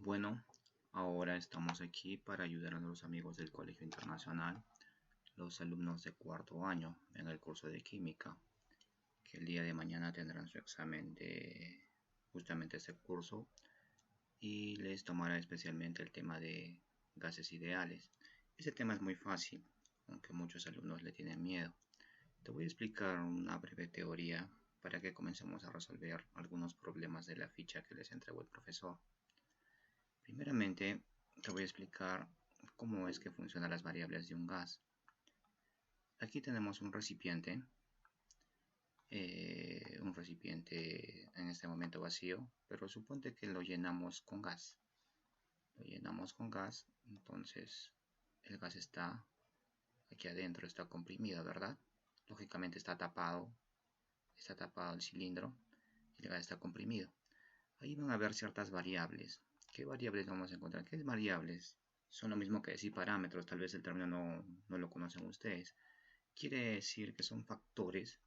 Bueno, ahora estamos aquí para ayudar a los amigos del Colegio Internacional, los alumnos de cuarto año en el curso de Química, que el día de mañana tendrán su examen de justamente este curso y les tomará especialmente el tema de gases ideales. Este tema es muy fácil, aunque muchos alumnos le tienen miedo. Te voy a explicar una breve teoría para que comencemos a resolver algunos problemas de la ficha que les entregó el profesor. Primeramente, te voy a explicar cómo es que funcionan las variables de un gas. Aquí tenemos un recipiente en este momento vacío, pero suponte que lo llenamos con gas. Lo llenamos con gas, entonces el gas está aquí adentro, está comprimido, ¿verdad? Lógicamente está tapado el cilindro y el gas está comprimido. Ahí van a haber ciertas variables. ¿Qué variables vamos a encontrar? ¿Qué variables? Son lo mismo que decir parámetros, tal vez el término no lo conocen ustedes. Quiere decir que son factores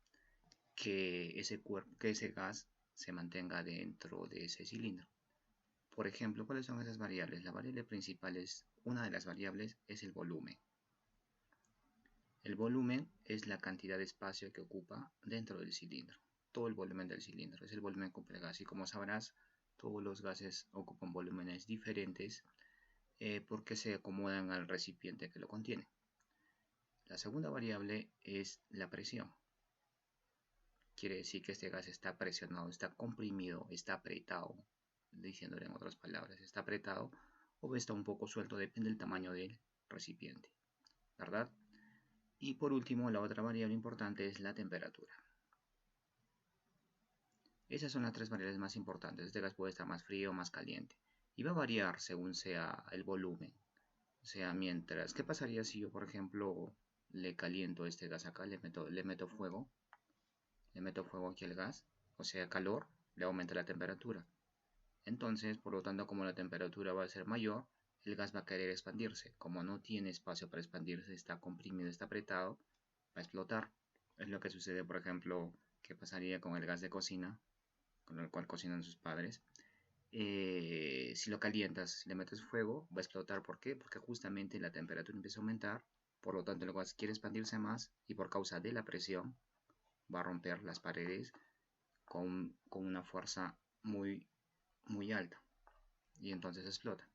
que ese gas se mantenga dentro de ese cilindro. Por ejemplo, ¿cuáles son esas variables? La variable principal una de las variables es el volumen. El volumen es la cantidad de espacio que ocupa dentro del cilindro. Todo el volumen del cilindro es el volumen que ocupa el gas. Y como sabrás, todos los gases ocupan volúmenes diferentes porque se acomodan al recipiente que lo contiene. La segunda variable es la presión. Quiere decir que este gas está presionado, está comprimido, está apretado, diciéndole en otras palabras, está apretado o está un poco suelto, depende del tamaño del recipiente, ¿verdad? Y por último, la otra variable importante es la temperatura. Esas son las tres variables más importantes. Este gas puede estar más frío o más caliente. Y va a variar según sea el volumen. O sea, ¿qué pasaría si yo, por ejemplo, le caliento este gas acá, le meto fuego aquí al gas, o sea, calor, le aumenta la temperatura. Entonces, por lo tanto, como la temperatura va a ser mayor, el gas va a querer expandirse. Como no tiene espacio para expandirse, está comprimido, está apretado, va a explotar. Es lo que sucede, por ejemplo, que pasaría con el gas de cocina, con el cual cocinan sus padres. Si lo calientas, si le metes fuego, va a explotar. ¿Por qué? Porque justamente la temperatura empieza a aumentar, por lo tanto el gas quiere expandirse más y por causa de la presión va a romper las paredes con una fuerza muy alta y entonces explota,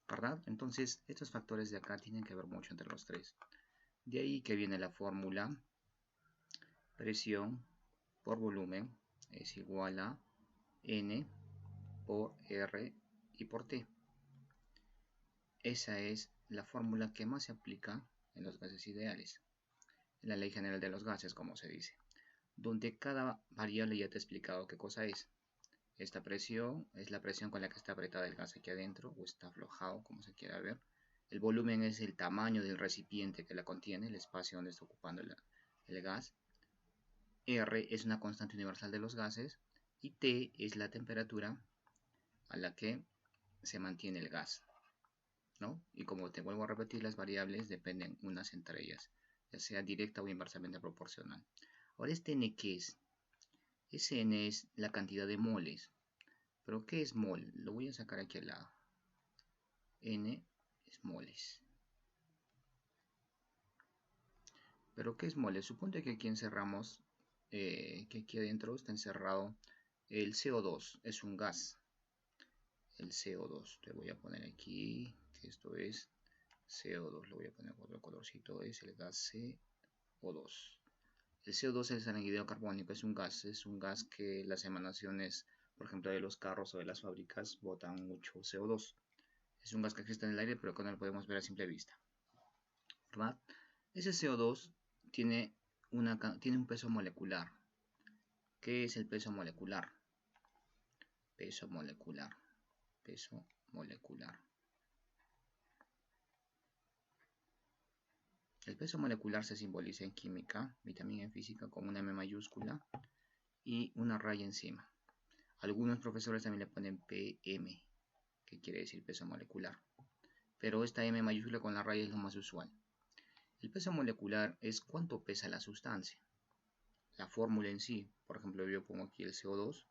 ¿verdad? Entonces estos factores de acá tienen que ver mucho entre los tres. De ahí que viene la fórmula presión por volumen es igual a N por R y por T. Esa es la fórmula que más se aplica en los gases ideales, en la ley general de los gases, como se dice, donde cada variable ya te he explicado qué cosa es. Esta presión es la presión con la que está apretada el gas aquí adentro, o está aflojado, como se quiera ver. El volumen es el tamaño del recipiente que la contiene, el espacio donde está ocupando el gas. R es una constante universal de los gases y T es la temperatura a la que se mantiene el gas, ¿no? Y como te vuelvo a repetir, las variables dependen unas entre ellas, ya sea directa o inversamente proporcional. Ahora, ¿este N qué es? Ese N es la cantidad de moles. ¿Pero qué es mol? Lo voy a sacar aquí al lado. N es moles. ¿Pero qué es moles? Suponte que aquí encerramos, que aquí adentro está encerrado el CO2, es un gas. El CO2, te voy a poner aquí, que esto es CO2, le voy a poner otro colorcito, es el gas CO2. El CO2 es el anhídrido carbónico, es un gas que las emanaciones, por ejemplo, de los carros o de las fábricas botan mucho CO2. Es un gas que existe en el aire, pero que no lo podemos ver a simple vista, ¿verdad? Ese CO2 tiene, tiene un peso molecular. ¿Qué es el peso molecular? Peso molecular. Peso molecular. El peso molecular se simboliza en química y también en física con una M mayúscula y una raya encima. Algunos profesores también le ponen PM, que quiere decir peso molecular. Pero esta M mayúscula con la raya es lo más usual. El peso molecular es cuánto pesa la sustancia. La fórmula en sí, por ejemplo, yo pongo aquí el CO2.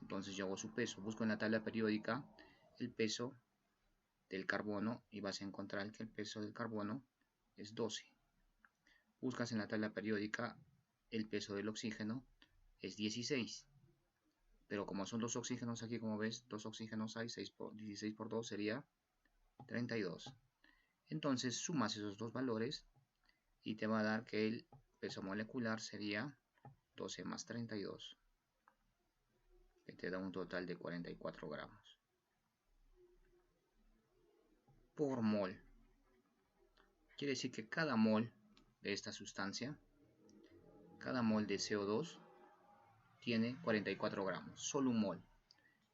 Entonces yo hago su peso, busco en la tabla periódica el peso del carbono y vas a encontrar que el peso del carbono es 12. Buscas en la tabla periódica el peso del oxígeno es 16. Pero como son dos oxígenos aquí, como ves, dos oxígenos hay, 16 por 2 sería 32. Entonces sumas esos dos valores y te va a dar que el peso molecular sería 12 más 32, que te da un total de 44 gramos por mol. Quiere decir que cada mol de esta sustancia, cada mol de CO2 tiene 44 gramos, solo un mol.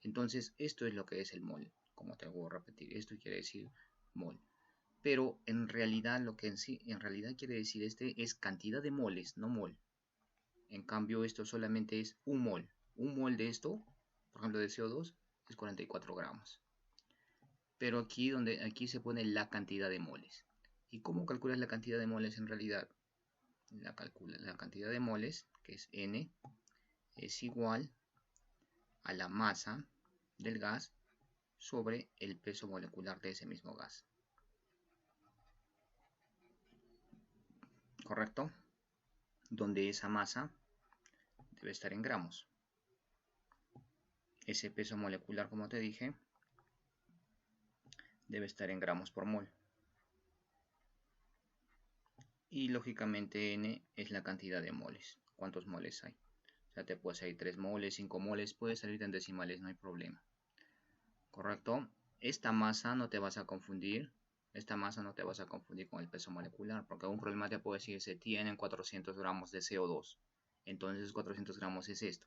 Entonces esto es lo que es el mol, como te hago repetir, esto quiere decir mol. Pero en realidad lo que en realidad quiere decir es cantidad de moles, no mol. En cambio esto solamente es un mol. Un mol de esto, por ejemplo de CO2, es 44 gramos. Pero aquí se pone la cantidad de moles. ¿Y cómo calculas la cantidad de moles en realidad? La cantidad de moles, que es N, es igual a la masa del gas sobre el peso molecular de ese mismo gas. ¿Correcto? Donde esa masa debe estar en gramos. Ese peso molecular, como te dije, debe estar en gramos por mol. Y lógicamente N es la cantidad de moles. ¿Cuántos moles hay? O sea, te puede salir 3 moles, 5 moles, puede salir en decimales, no hay problema. ¿Correcto? Esta masa no te vas a confundir. Esta masa no te vas a confundir con el peso molecular, porque un problema te puede decir se tienen 400 gramos de CO2. Entonces 400 gramos es esto.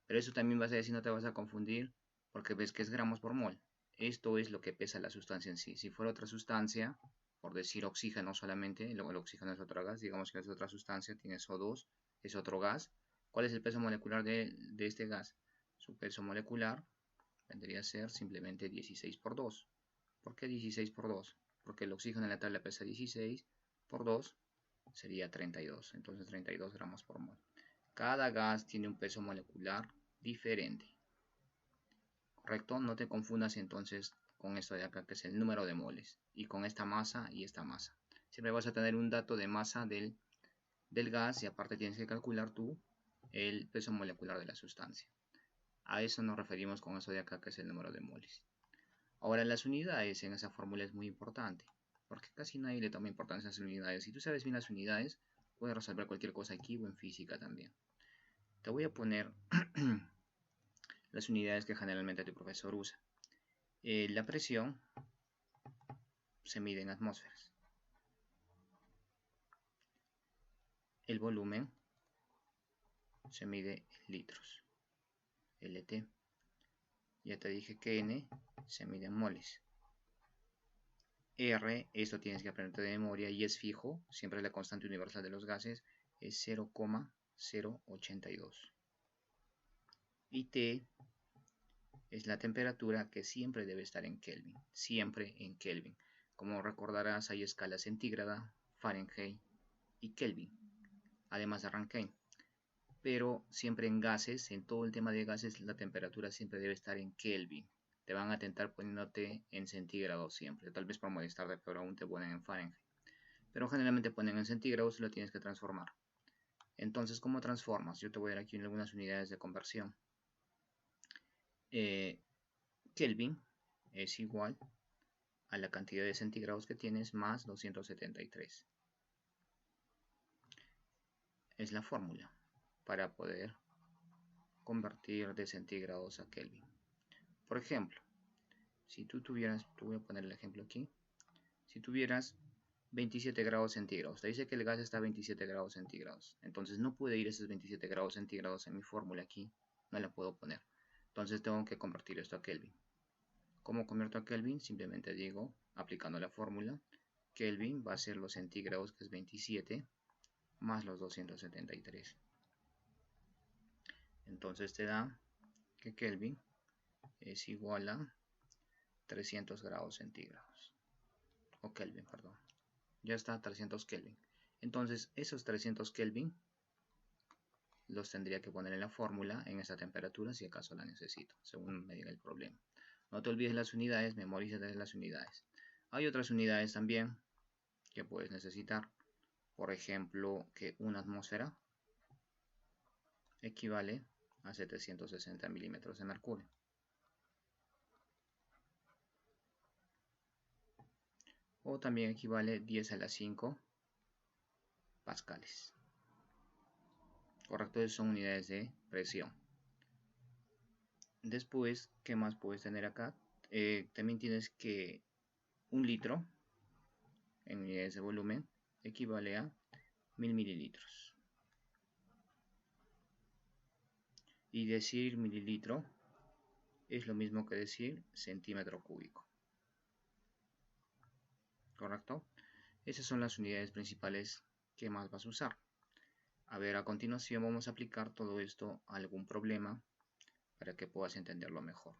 Pero eso también vas a decir, no te vas a confundir, porque ves que es gramos por mol. Esto es lo que pesa la sustancia en sí. Si fuera otra sustancia, por decir oxígeno solamente, el oxígeno es otro gas, digamos que es otra sustancia, tiene SO2, es otro gas. ¿Cuál es el peso molecular de este gas? Su peso molecular vendría a ser simplemente 16 por 2. ¿Por qué 16 por 2? Porque el oxígeno en la tabla pesa 16 por 2 sería 32. Entonces 32 gramos por mol. Cada gas tiene un peso molecular diferente. ¿Correcto? No te confundas entonces con esto de acá, que es el número de moles, y con esta masa y esta masa. Siempre vas a tener un dato de masa del gas y aparte tienes que calcular tú el peso molecular de la sustancia. A eso nos referimos con eso de acá, que es el número de moles. Ahora las unidades en esa fórmula es muy importante, porque casi nadie le toma importancia a las unidades. Si tú sabes bien las unidades, puedes resolver cualquier cosa aquí o en física también. Te voy a poner las unidades que generalmente tu profesor usa. La presión se mide en atmósferas. El volumen se mide en litros. LT. Ya te dije que N se mide en moles. R, esto tienes que aprenderte de memoria y es fijo, siempre la constante universal de los gases es 0,082. Y T es la temperatura que siempre debe estar en Kelvin, siempre en Kelvin. Como recordarás, hay escalas centígrada, Fahrenheit y Kelvin, además de Rankine. Pero siempre en gases, en todo el tema de gases, la temperatura siempre debe estar en Kelvin. Te van a tentar poniéndote en centígrados siempre, tal vez por molestarte, pero aún te ponen en Fahrenheit. Pero generalmente ponen en centígrados y lo tienes que transformar. Entonces, ¿cómo transformas? Yo te voy a dar aquí algunas unidades de conversión. Kelvin es igual a la cantidad de centígrados que tienes más 273. Es la fórmula para poder convertir de centígrados a Kelvin. Por ejemplo, si tú tuvieras, te voy a poner el ejemplo aquí, si tuvieras 27 grados centígrados, te dice que el gas está a 27 grados centígrados, entonces no puede ir esos 27 grados centígrados en mi fórmula aquí, no la puedo poner, entonces tengo que convertir esto a Kelvin. ¿Cómo convierto a Kelvin? Simplemente digo, aplicando la fórmula, Kelvin va a ser los centígrados, que es 27, más los 273. Entonces te da que Kelvin es igual a 300 grados centígrados. O Kelvin, perdón. Ya está, 300 Kelvin. Entonces, esos 300 Kelvin los tendría que poner en la fórmula en esa temperatura si acaso la necesito, según me diga el problema. No te olvides las unidades, memorízate las unidades. Hay otras unidades también que puedes necesitar. Por ejemplo, que una atmósfera equivale a 760 milímetros de mercurio. O también equivale 10 a la 5 pascales. Correcto, esas son unidades de presión. Después, ¿qué más puedes tener acá? También tienes que 1 litro en unidades de volumen equivale a 1000 mililitros. Y decir mililitro es lo mismo que decir centímetro cúbico. ¿Correcto? Esas son las unidades principales que más vas a usar. A ver, a continuación vamos a aplicar todo esto a algún problema para que puedas entenderlo mejor.